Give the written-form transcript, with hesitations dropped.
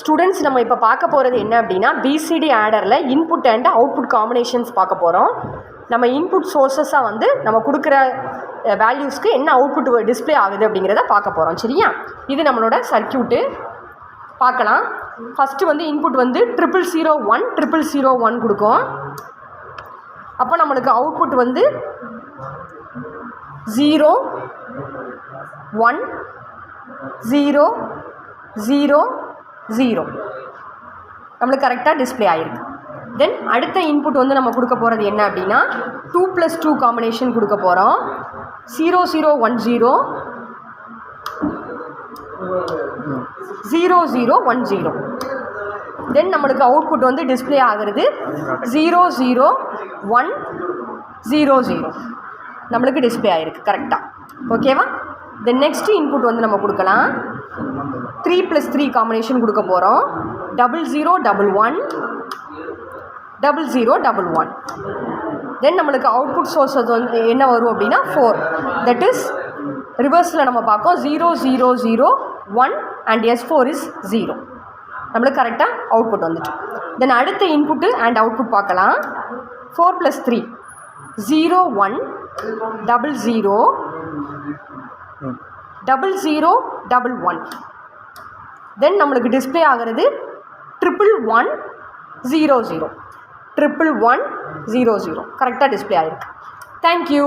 Students நம்ம இப்போ பார்க்க போகிறது என்ன அப்படின்னா பிசிடி ஆடரில் இன்புட் அண்ட் அவுட்புட் காம்பினேஷன்ஸ் பார்க்க போகிறோம். நம்ம இன்புட் சோர்ஸஸாக வந்து நம்ம கொடுக்குற வேல்யூஸ்க்கு என்ன அவுட்புட் டிஸ்பிளே ஆகுது அப்படிங்கிறத பார்க்க போகிறோம். சரியா? இது நம்மளோட சர்க்கியூட்டு பார்க்கலாம். ஃபஸ்ட்டு வந்து இன்புட் வந்து 0001 0001 கொடுக்கும். அப்போ நம்மளுக்கு அவுட்புட் வந்து 0 1 0 0 0 நம்மளுக்கு கரெக்டாக டிஸ்பிளே ஆகிருக்கு. தென் அடுத்த இன்புட் வந்து நம்ம கொடுக்க போகிறது என்ன அப்படின்னா 2+2 காம்பினேஷன் கொடுக்க போகிறோம். 0 0 1 0 0 0 1 0. தென் நம்மளுக்கு அவுட்புட் வந்து டிஸ்பிளே ஆகிறது 0 0 1 0 0 நம்மளுக்கு டிஸ்பிளே ஆகிருக்கு கரெக்டாக. ஓகேவா? தென் நெக்ஸ்ட் இன்புட் வந்து நம்ம கொடுக்கலாம். 3+3 காம்பினேஷன் கொடுக்க போகிறோம். 0 0 1 1 0 0 1 1. தென் நம்மளுக்கு அவுட்புட் சோர்ஸ் வந்து என்ன வரும் அப்படின்னா 4. தட் இஸ் ரிவர்ஸில் நம்ம பார்ப்போம் 0 0 0 1 அண்ட் S4 இஸ் 0. நம்மளுக்கு கரெக்டாக அவுட்புட் வந்துட்டு. தென் அடுத்த இன்புட்டு அண்ட் அவுட்புட் பார்க்கலாம். 4+3 0 1 0 0 0 0 1. தென் நம்மளுக்கு டிஸ்பிளே ஆகிறது 1 1 0 0 1 1 0 0 கரெக்டாக டிஸ்பிளே ஆகிருக்கு. தேங்க்யூ.